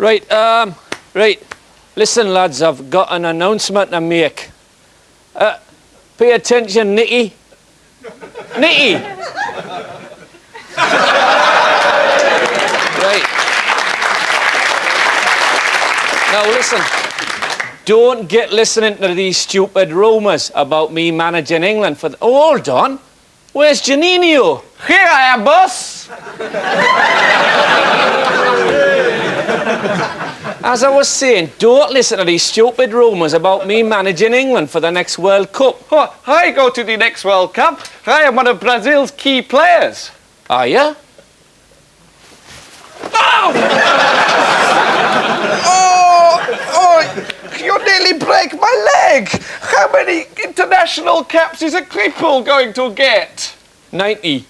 Right. Listen, lads, I've got an announcement to make. Pay attention, Nicky. Nicky! Right. Now, listen. Don't get listening to these stupid rumours about me managing England for... Hold on. Where's Janino? Here I am, boss. As I was saying, don't listen to these stupid rumours about me managing England for the next World Cup. Oh, I go to the next World Cup. I am one of Brazil's key players. Are you? Oh, you nearly break my leg. How many international caps is a cripple going to get? 90.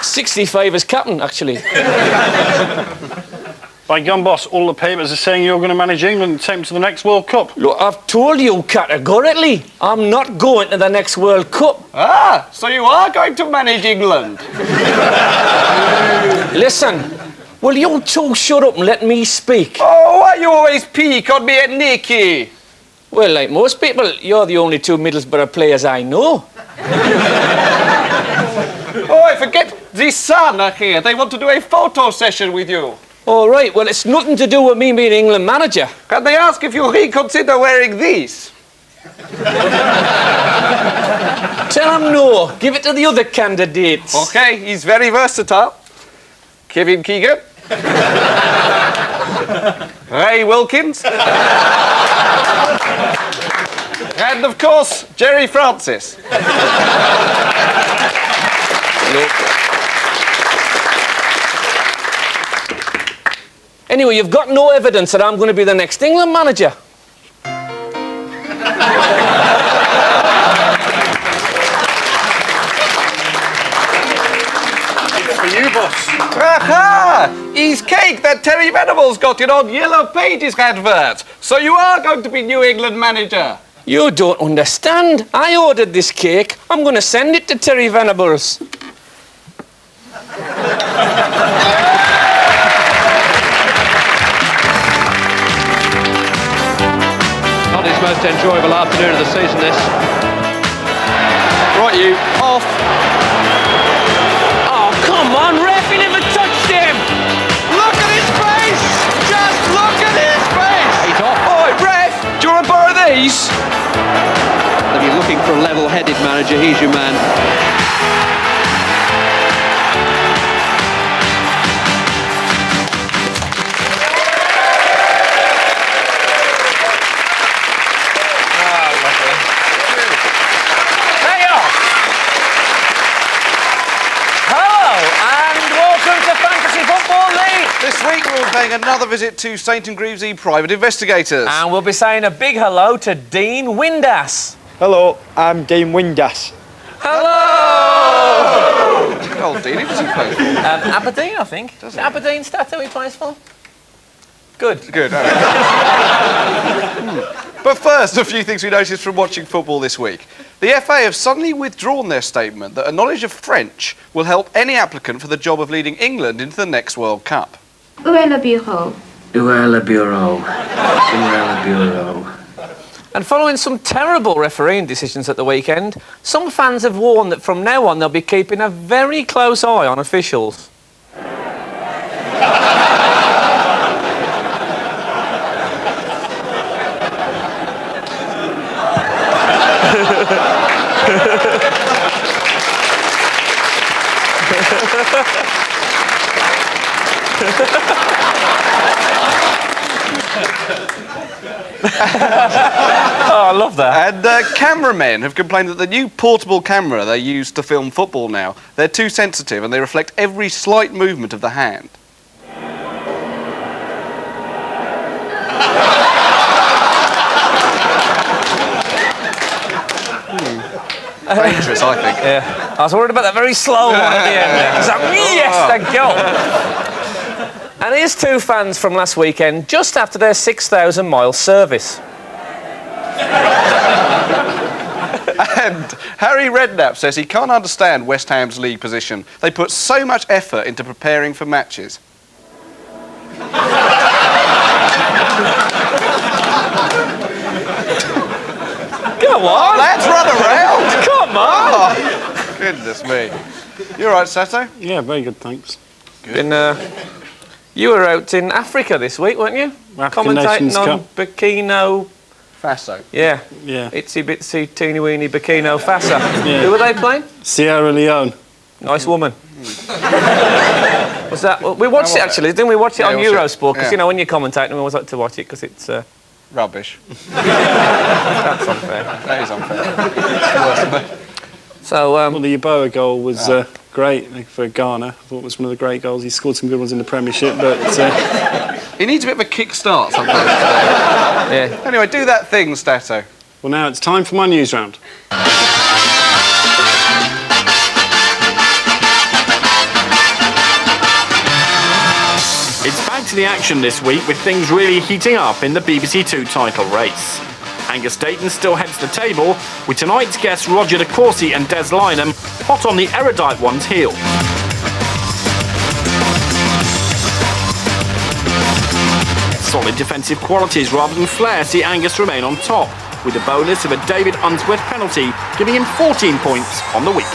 65 as captain, actually. By gum, boss, all the papers are saying you're going to manage England and take them to the next World Cup. Look, I've told you categorically, I'm not going to the next World Cup. Ah, so you are going to manage England? Listen, will you two shut up and let me speak? Oh, why you always peek on me and Nicky? Well, like most people, you're the only two Middlesbrough players I know. Oh, I forget, the Sun are here. They want to do a photo session with you. All right, well, it's nothing to do with me being England manager. Can they ask if you reconsider wearing these? Tell him no. Give it to the other candidates. OK, he's very versatile. Kevin Keegan. Ray Wilkins. And, of course, Jerry Francis. Anyway, you've got no evidence that I'm going to be the next England manager. For you, boss. Aha! He's cake that Terry Venables got in on Yellow Pages advert. So you are going to be New England manager. You don't understand. I ordered this cake. I'm going to send it to Terry Venables. Not his most enjoyable afternoon of the season, this. Right, you. Off. Oh, come on, ref, he never touched him! Look at his face! Just look at his face! He's off. Oi, ref! Do you want to borrow these? If you're looking for a level-headed manager, he's your man. This week we'll be paying another visit to St and Greavsie private investigators. And we'll be saying a big hello to Dean Windass. Hello, I'm Dean Windass. Hello! Oh, Dean, who does he play for? Aberdeen, I think. Does it? Aberdeen Stato he plays for. Good. Good. But first, a few things we noticed from watching football this week. The FA have suddenly withdrawn their statement that a knowledge of French will help any applicant for the job of leading England into the next World Cup. Où est le bureau? Où est le bureau? Où est le bureau? And following some terrible refereeing decisions at the weekend, some fans have warned that from now on they'll be keeping a very close eye on officials. Oh, I love that. And cameramen have complained that the new portable camera they use to film football now, they're too sensitive and they reflect every slight movement of the hand. Dangerous, I think. Yeah. I was worried about that very slow one at the end there. It's like, yes, the goal. And here's two fans from last weekend, just after their 6,000-mile service. And Harry Redknapp says he can't understand West Ham's league position. They put so much effort into preparing for matches. Come on! Let's run around! Come on! Oh, goodness me. You all right, Sato? Yeah, very good, thanks. You were out in Africa this week, weren't you? African Nations Commentating on Cup. Burkina... Faso. Yeah. Yeah. Itsy bitsy teeny weeny Burkina Faso. Yeah. Who were they playing? Sierra Leone. Nice woman. Was that... We watched it, actually. Didn't we watch it on we watched it. Eurosport? Because, Yeah. you know, when you're commentating, we always like to watch it because it's... Rubbish. That's unfair. That is unfair. So, Well, the Yeboah goal was great for Ghana. I thought it was one of the great goals. He scored some good ones in the Premiership, but... He needs a bit of a kick-start sometimes. yeah. Anyway, do that thing, Stato. Well, now it's time for my news round. It's back to the action this week with things really heating up in the BBC Two title race. Angus Dayton still heads the table, with tonight's guests Roger DeCourcey and Des Lynam hot on the erudite one's heel. Solid defensive qualities rather than flair see Angus remain on top, with the bonus of a David Unsworth penalty giving him 14 points on the week.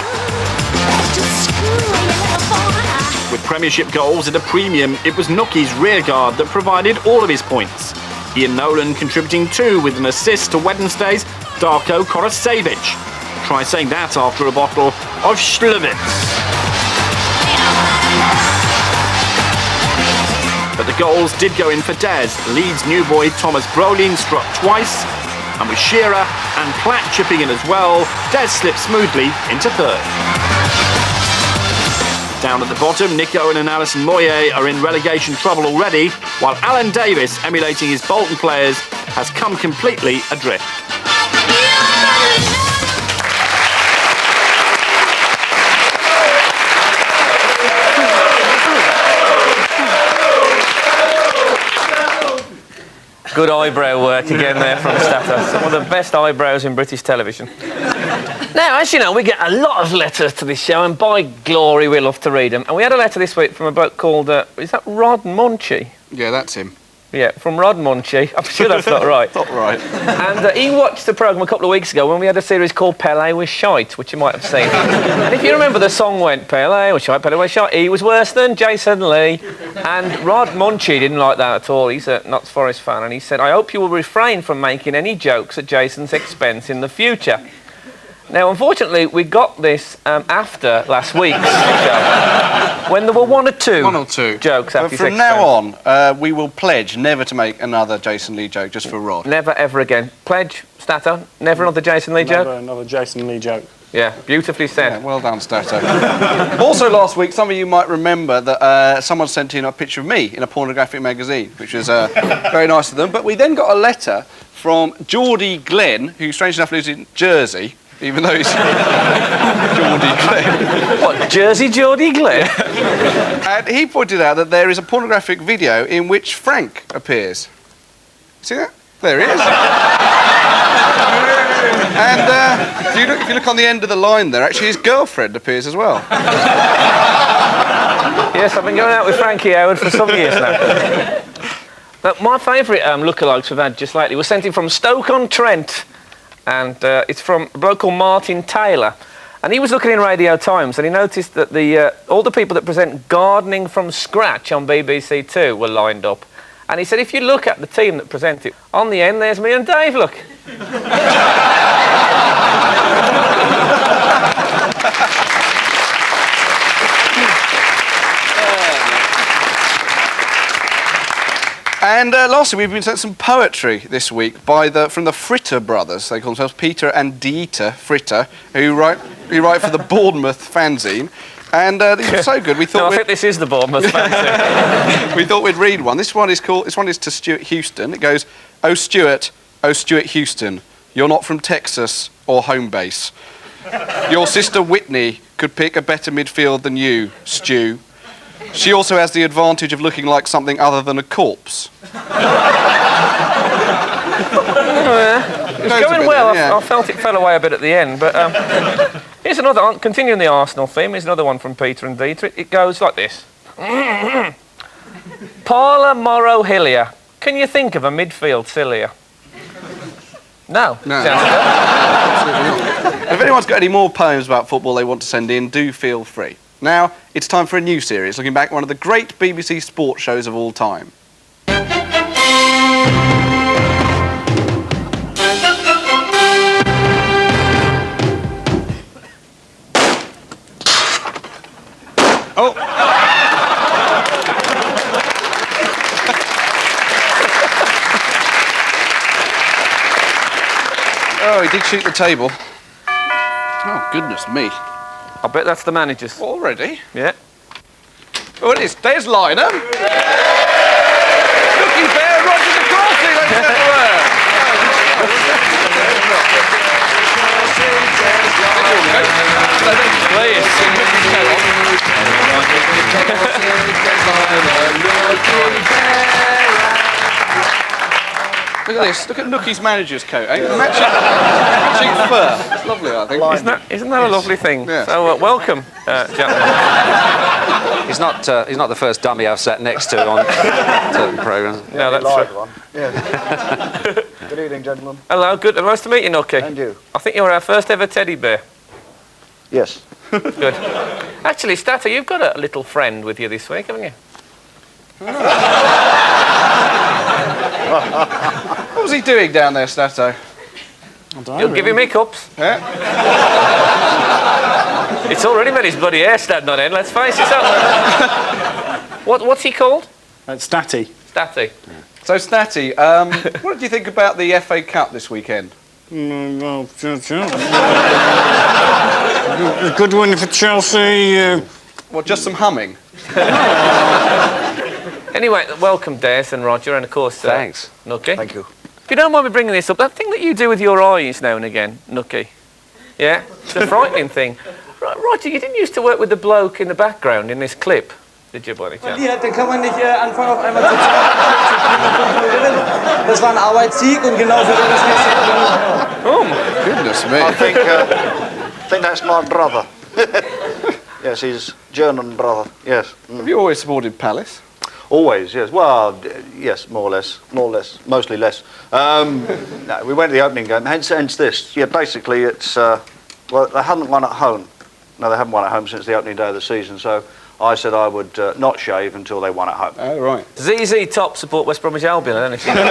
With Premiership goals at a premium, it was Nookie's rearguard that provided all of his points. Ian Nolan contributing 2 with an assist to Wednesday's Darko Koracevic. Try saying that after a bottle of Schlivitz. But the goals did go in for Des. Leeds new boy Thomas Brolin struck twice, and with Shearer and Platt chipping in as well, Des slipped smoothly into third. Down at the bottom, Nick Owen and Alison Moyet are in relegation trouble already, while Alan Davis, emulating his Bolton players, has come completely adrift. Good eyebrow work again there from Stato. One of the best eyebrows in British television. Now, as you know, we get a lot of letters to this show, and by glory, we love to read them. And we had a letter this week from a bloke called, is that Rod Munchie? Yeah, that's him. Yeah, from Rod Munchie. I'm sure that's not right. Not right. And he watched the programme a couple of weeks ago when we had a series called Pele was shite, which you might have seen. And if you remember, the song went, Pele was shite, Pele was shite. He was worse than Jason Lee. And Rod Munchie didn't like that at all. He's a Notts Forest fan. And he said, I hope you will refrain from making any jokes at Jason's expense in the future. Now, unfortunately, we got this after last week's show, when there were one or two jokes after his From expense. now on, we will pledge never to make another Jason Lee joke just for Rod. Never, ever again. Pledge, Stato, never another Jason Lee joke? Never another Jason Lee joke. Yeah, beautifully said. Yeah, well done, Stato. Also last week, some of you might remember that someone sent in a picture of me in a pornographic magazine, which was very nice of them. But we then got a letter from Geordie Glenn, who strangely enough lives in Jersey, even though he's Geordie Glenn. What, Jersey Geordie Glenn? And he pointed out that there is a pornographic video in which Frank appears. See that? There he is. And if you look on the end of the line there, actually his girlfriend appears as well. Yes, I've been going out with Frankie Howard for some years now. But my favourite lookalikes we've had just lately was sent in from Stoke-on-Trent. And it's from a bloke called Martin Taylor. And he was looking in Radio Times and he noticed that all the people that present Gardening from Scratch on BBC Two were lined up. And he said, if you look at the team that present it, on the end there's me and Dave, look. And lastly, we've been sent some poetry this week from the Fritter brothers. They call themselves Peter and Dieter Fritter, who write for the Bournemouth fanzine. And these were so good. We thought I think this is the Bournemouth fanzine. We thought we'd read one. This one is to Stuart Houston. It goes, Oh Stuart Houston, you're not from Texas or home base. Your sister Whitney could pick a better midfield than you, Stu. She also has the advantage of looking like something other than a corpse. It's going well. I felt it fell away a bit at the end, but here's another. Continuing the Arsenal theme, here's another one from Peter and Dieter. It goes like this. Parla Morrow Hillier. Can you think of a midfield sillier? No. Absolutely not. If anyone's got any more poems about football they want to send in, do feel free. Now, it's time for a new series looking back at one of the great BBC sports shows of all time. Oh! Oh, he did shoot the table. Oh, goodness me. I bet that's the manager's. Already? Yeah. Oh, it is. There's Lynam. Looking fair, Roger DeCourcey, ladies and Look at this. Look at Nookie's manager's coat. Eh? Matching fur. It's lovely, I think. Isn't that a lovely thing? Yeah. So, welcome, gentlemen. He's not the first dummy I've sat next to on certain programmes. No, that's true. One. Yeah. Good evening, gentlemen. Hello, good. Nice to meet you, Nookie. And you. I think you're our first ever teddy bear. Yes. Good. Actually, Stato, you've got a little friend with you this week, haven't you? What was he doing down there, Stato? You'll give him hiccups. Yeah? It's already made his bloody hair stand on end, let's face it. What's he called? Statty. Statty. So, Snatty, what did you think about the FA Cup this weekend? Well, a good win for Chelsea. Well, just some humming. Anyway, welcome, Des and Roger, and of course, Thanks. Nookie. Thank you. If you don't mind me bringing this up, that thing that you do with your eyes now and again, Nookie. Yeah? It's a frightening thing. Roger, you didn't used to work with the bloke in the background in this clip, did you, by any chance? Den kann man nicht anfangen auf einmal zu Das war ein Arbeitssieg und genau für das nächste. Oh, my goodness me. I think that's my brother. Yes, he's German brother. Yes. Have you always supported Palace? Always, yes. Well, yes, more or less, mostly less. No, we went to the opening game. Hence this. Yeah, basically, it's well, they haven't won at home. No, they haven't won at home since the opening day of the season. So I said I would not shave until they won at home. Oh, right. ZZ Top support West Bromwich Albion, I don't know if you know.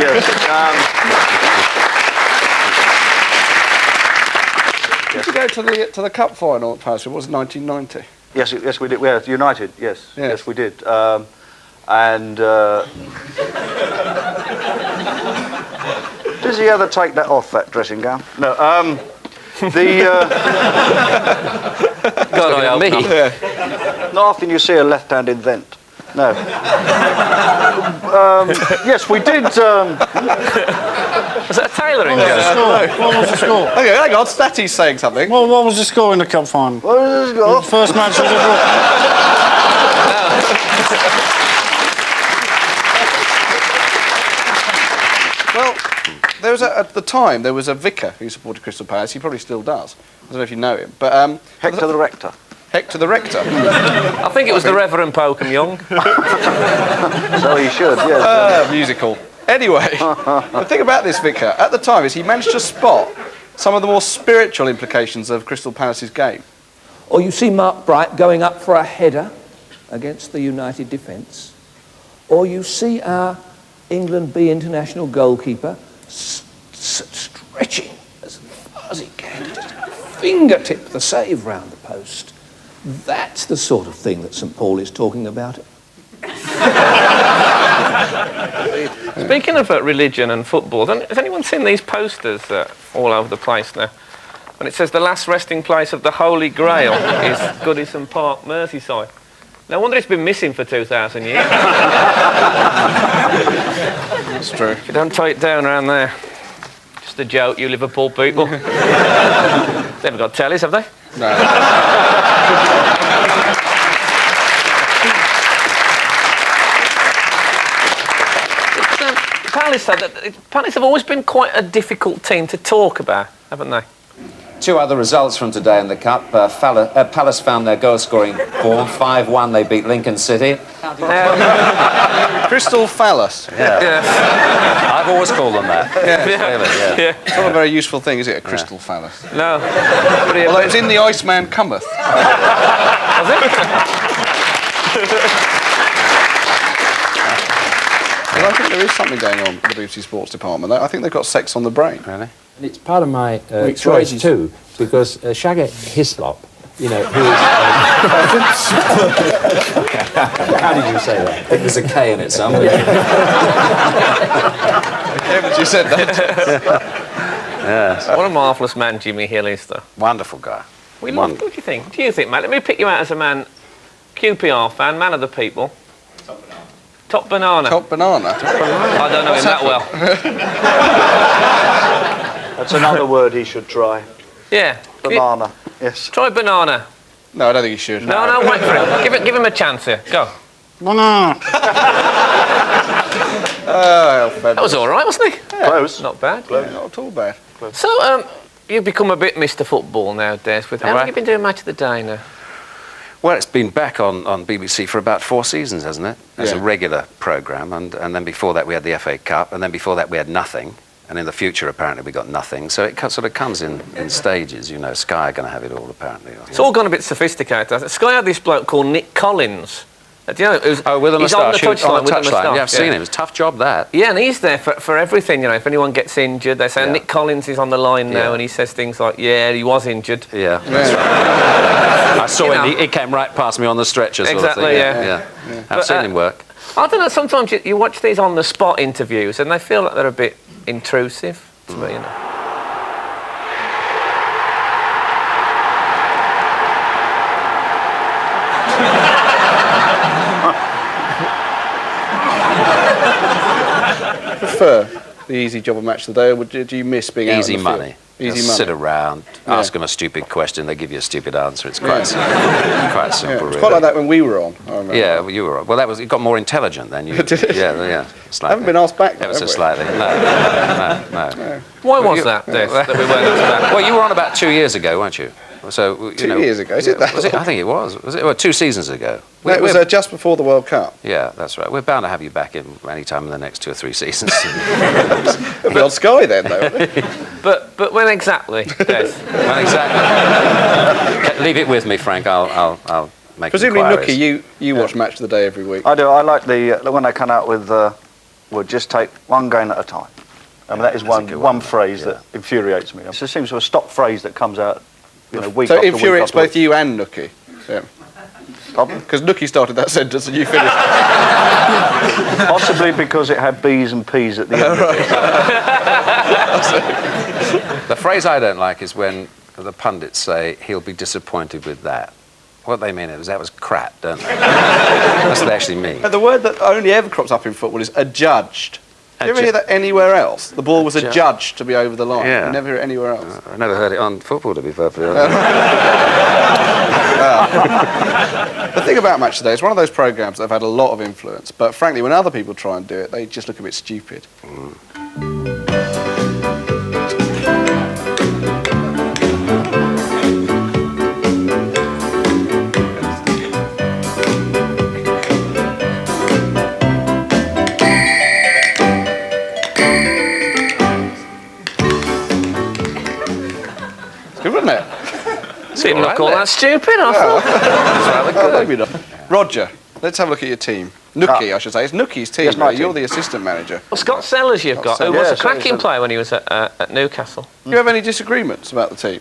Yes. Did you go to the cup final at Palace? It was 1990. Yes, we did. We are United. Yes, yes, we did. Does he ever take that off, that dressing gown? No. God, I hope not. Not often you see a left-handed vent. No. Yes, we did. Was that a tailoring job? What was the score? Okay, hang on. Statty's saying something. Well, what was the score in the cup final? What was the score? The first match was Well, there was at the time there was a vicar who supported Crystal Palace. He probably still does. I don't know if you know him, but Hector the Rector. Hector the Rector. I think it was the Reverend Pokham Young. So he should. Yes. Musical. Anyway, the thing about this vicar at the time is he managed to spot some of the more spiritual implications of Crystal Palace's game. Or you see Mark Bright going up for a header against the United defence. Or you see our England B international goalkeeper stretching as far as he can to just fingertip the save round the post. That's the sort of thing that St Paul is talking about. Speaking of religion and football, has anyone seen these posters all over the place now? And it says the last resting place of the Holy Grail is Goodison Park, Merseyside. No wonder it's been missing for 2,000 years. That's true. If you don't take it down around there. Just a joke, you Liverpool people. They haven't got tellies, have they? No. Palace have always been quite a difficult team to talk about, haven't they? Two other results from today in the Cup. Palace found their goal-scoring form. 5-1, they beat Lincoln City. Crystal phallus. Yeah. I've always called them that. Yeah. It's not a very useful thing, is it, a crystal phallus? No. Although it's in The Iceman Cometh. Well, I think there is something going on in the BBC Sports Department. I think they've got sex on the brain. Really? And it's part of my Which choice wages? too, because Shaggy Hislop, you know, who is... How did you say that? I think there's a K in it somewhere. Yeah, but you said that. Yes. What a marvellous man Jimmy Hill is, though. Wonderful guy. What do you think? What do you think, Matt? Let me pick you out as a man, QPR fan, man of the people. Top banana. Top banana. I don't know him that well. That's another word he should try. Yeah. Banana. Yes. Try banana. No, I don't think you should. No, wait for him. Give him a chance here. Go. Banana. That was all right, wasn't he? Yeah. Close. Not bad. Yeah, not at all bad. So, you've become a bit Mr. Football nowadays. How long have you been doing Match of the Day now? Well, it's been back on BBC for about 4 seasons, hasn't it? As a Yeah. regular programme, and then before that we had the FA Cup, and then before that we had nothing, and in the future apparently we got nothing. So it sort of comes in stages, you know. Sky are going to have it all apparently. It's all gone a bit sophisticated. Sky had this bloke called Nick Collins. Do you know? With a he's on the moustache. touchline with the moustache. Yeah, I've seen him. It's a tough job, that. Yeah, and he's there for everything, you know. If anyone gets injured, they say, Yeah. Nick Collins is on the line now, Yeah. and he says things like, yeah, he was injured. Yeah, that's right. I saw You him. know. He came right past me on the stretcher. Sort Exactly, of thing. yeah. I've seen him work. I don't know, sometimes you watch these on-the-spot interviews, and they feel like they're a bit intrusive to me, you know. Prefer the easy job of Match of the Day, or do you miss being out Easy in the money. field? Easy Just money. sit around, ask them a stupid question, they give you a stupid answer. It's quite simple. Quite simple, It's really. quite like that when we were on. I remember. Yeah, well, you were. Well, it got more intelligent then. You, Did it? Yeah, slightly. I haven't been asked back. Ever so have we? slightly. No. Why was that, Des, that we weren't asked about? Well, you were on about 2 years ago, weren't you? So you 2 know, years ago, is it that Was it? long? I think it was. Was it? Well, 2 seasons ago. No, it was just before the World Cup. Yeah, that's right. We're bound to have you back in any time in the next 2 or 3 seasons. It'll be on Sky then, though. But when exactly, Des? Well, exactly. Leave it with me, Frank. I'll make Presumably, inquiries. Nookie, you watch Match of the Day every week. I do. I like when they come out with, we'll just take one game at a time. I mean, that is one phrase that infuriates me. It just seems to be a stock phrase that comes out, you know, week So after it infuriates week after both you and Nookie. Yeah. Because Nookie started that sentence and you finished. Possibly because it had B's and P's at the end of it. The phrase I don't like is when the pundits say he'll be disappointed with that. What they mean is that was crap, don't they? That's what they actually mean. The word that only ever crops up in football is adjudged. Do you ever hear that anywhere else? The ball was adjudged to be over the line. Yeah. You never hear it anywhere else. I never heard it on football, to be perfectly honest. The thing about Match Today, it's one of those programmes that have had a lot of influence, but frankly, when other people try and do it, they just look a bit stupid. It's good, wasn't it? Didn't look all that stupid, I thought. Oh, maybe not. Roger, let's have a look at your team. Nookie, I should say. It's Nookie's team. Yes, my right? You're team. the assistant manager. Well, Scott Sellers you've got, who Sellers. was Yeah, a cracking Sellers. player when he was at Newcastle. Do you have any disagreements about the team?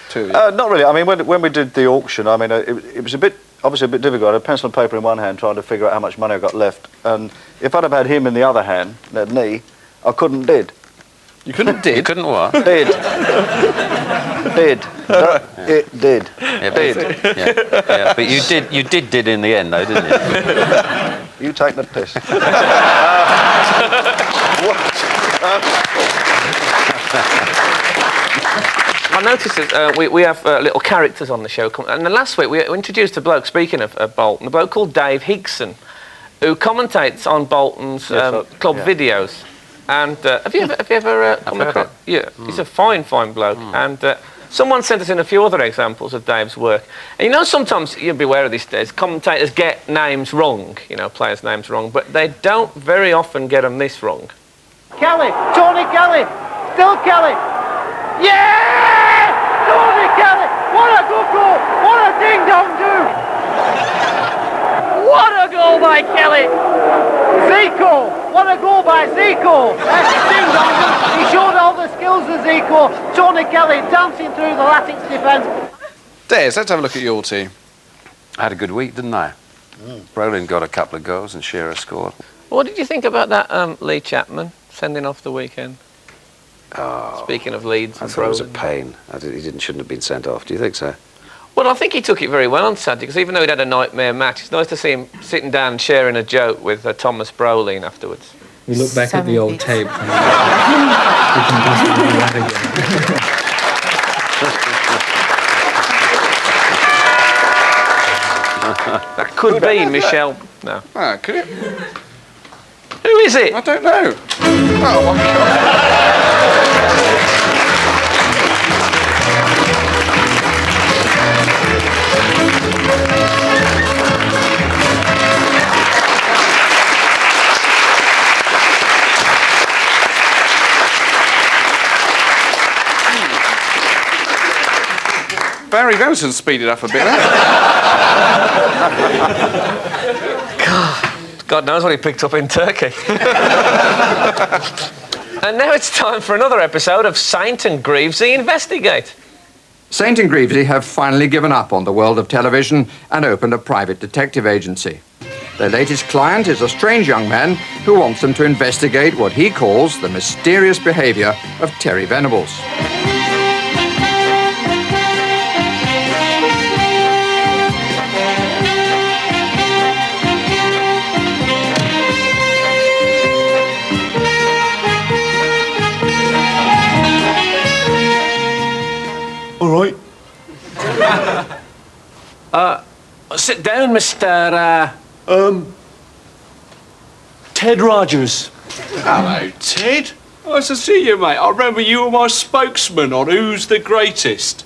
Two of you. Not really. I mean, when we did the auction, I mean, it was obviously a bit difficult. I had a pencil and paper in one hand trying to figure out how much money I got left. And if I'd have had him in the other hand, that knee, I couldn't did. You couldn't did? You couldn't what? Did. Did. It did. Yeah, but, yeah, but you did in the end, though, didn't you? You take the piss. I noticed that we have little characters on the show. And the last week we introduced a bloke, speaking of Bolton, a bloke called Dave Higson, who commentates on Bolton's club videos. And have you ever come across? Yeah, he's a fine bloke. And someone sent us in a few other examples of Dave's work. And you know, sometimes you'll be aware of these days, commentators get names wrong, you know, players' names wrong, but they don't very often get a miss wrong. Kelly, Tony Kelly, still Kelly. Yeah! Tony Kelly! What a good goal! What a ding-dong-do! What a goal by Kelly! Zico! What a goal by Zico! That's ding-dong-do. He showed all the skills of Zico. Tony Kelly dancing through the Latics defence. Des, let's have a look at your team. I had a good week, didn't I? Brolin got a couple of goals and Shearer scored. What did you think about that Lee Chapman sending off the weekend? Speaking of Leeds, I thought it was a pain. He shouldn't have been sent off. Do you think so? Well, I think he took it very well on Saturday, because even though he'd had a nightmare match, it's nice to see him sitting down and sharing a joke with Thomas Brolin afterwards. We look back at the old tape and we can possibly do that That could be Michelle. No. Ah, could it? Who is it? I don't know. Oh, my God. Barry Venison speeded up a bit there. God knows what he picked up in Turkey. And now it's time for another episode of Saint and Greavsie Investigate. Saint and Greavsie have finally given up on the world of television and opened a private detective agency. Their latest client is a strange young man who wants them to investigate what he calls the mysterious behaviour of Terry Venables. All right. Sit down, Mr. Ted Rogers. Hello, Ted. Nice to see you, mate. I remember you were my spokesman on Who's the Greatest.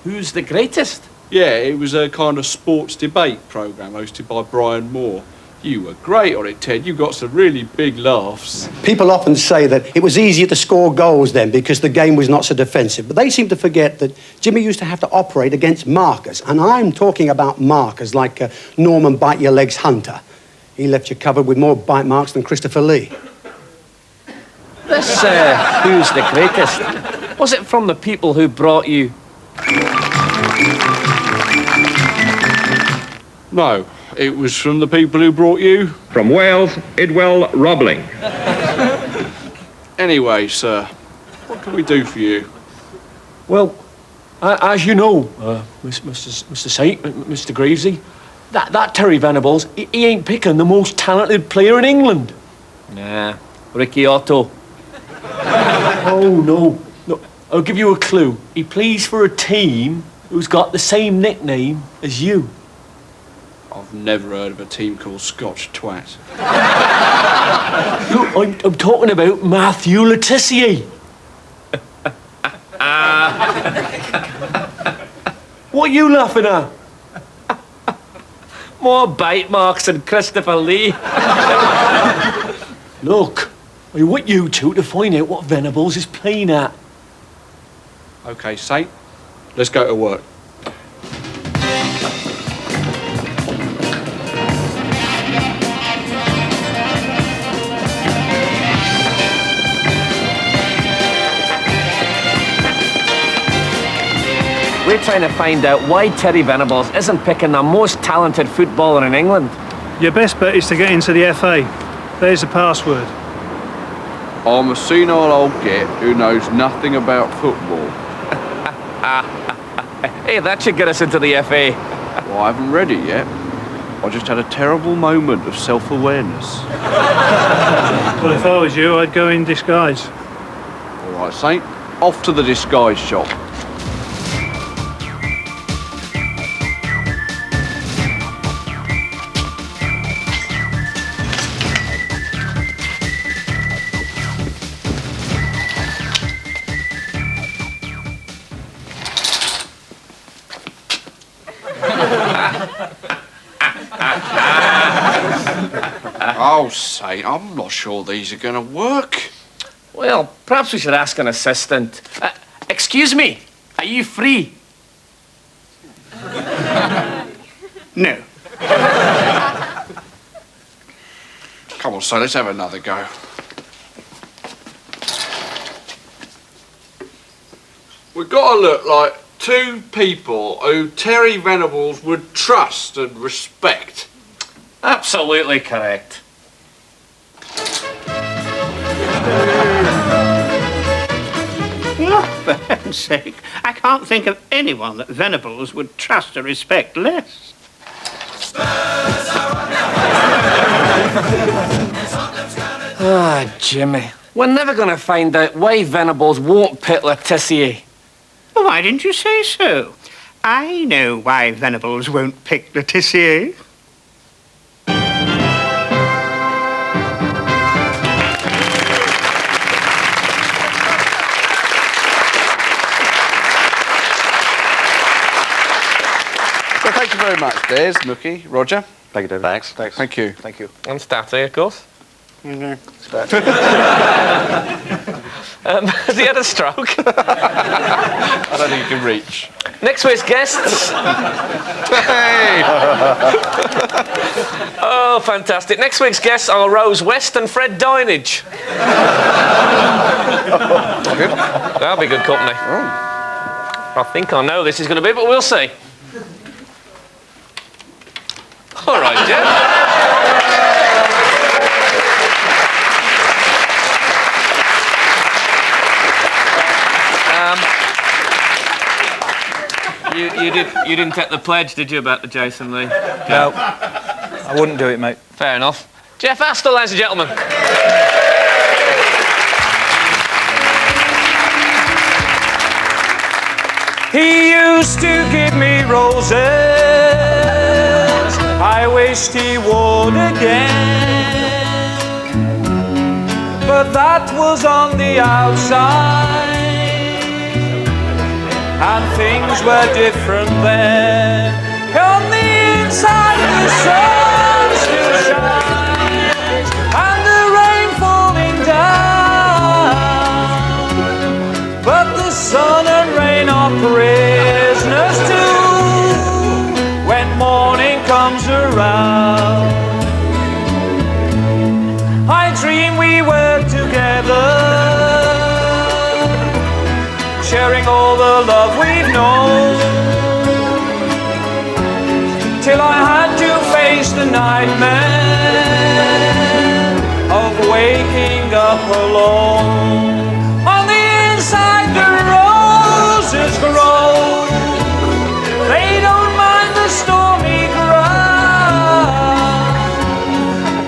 Who's the greatest? Yeah, it was a kind of sports debate programme hosted by Brian Moore. You were great on it, Ted. You got some really big laughs. People often say that it was easier to score goals then because the game was not so defensive. But they seem to forget that Jimmy used to have to operate against markers. And I'm talking about markers like Norman Bite Your Legs Hunter. He left you covered with more bite marks than Christopher Lee. This Who's the Greatest? Was it from the people who brought you? No, it was from the people who brought you. From Wales, Idwell Roebling. Anyway, sir, what can we do for you? Well, as you know, Mr. Saint, Mr. Greavsie, that Terry Venables, he ain't picking the most talented player in England. Nah, Ricky Otto. Oh, no. I'll give you a clue. He plays for a team who's got the same nickname as you. I've never heard of a team called Scotch Twat. Look, I'm talking about Matthew Letitia. What are you laughing at? More bite marks than Christopher Lee. Look, I want you two to find out what Venables is playing at. OK, Saint, let's go to work. We're trying to find out why Terry Venables isn't picking the most talented footballer in England. Your best bet is to get into the FA. There's the password. I'm a senile old git who knows nothing about football. Hey, that should get us into the FA. Well, I haven't read it yet. I just had a terrible moment of self-awareness. Well, if I was you, I'd go in disguise. All right, Saint, off to the disguise shop. Oh, Saint, I'm not sure these are going to work. Well, perhaps we should ask an assistant. Excuse me, are you free? No. Come on, Saint, let's have another go. We've got to look like two people who Terry Venables would trust and respect. Absolutely correct. Oh, for heaven's sake, I can't think of anyone that Venables would trust or respect less. Ah, Jimmy. We're never going to find out why Venables won't pick Le Tissier. Well, why didn't you say so? I know why Venables won't pick Le Tissier. So thank you very much, Des, Mookie, Roger. Thank you, David. Thanks. Thanks. Thank you. Thank you. And Statty, of course. Mm-hmm. Has he had a stroke? I don't think you can reach. Next week's guests. Hey! Oh, fantastic. Next week's guests are Rose West and Fred Dinage. That'll be good company. I think I know this is going to be, but we'll see. All right, Jeff. You didn't take the pledge, did you, about the Jason Lee? No, I wouldn't do it, mate. Fair enough. Jeff Astor, ladies and gentlemen. He used to give me roses, I wished he would again. But that was on the outside, and things were different then. On the inside the sun still shines, and the rain falling down. But the sun and rain are prisoners too, when morning comes around. I dream we were together, sharing all the love we've known, till I had to face the nightmare of waking up alone. On the inside the roses grow, they don't mind the stormy ground,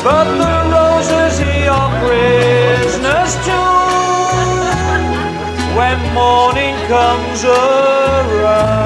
but the roses here are prisoners too, when morning comes around.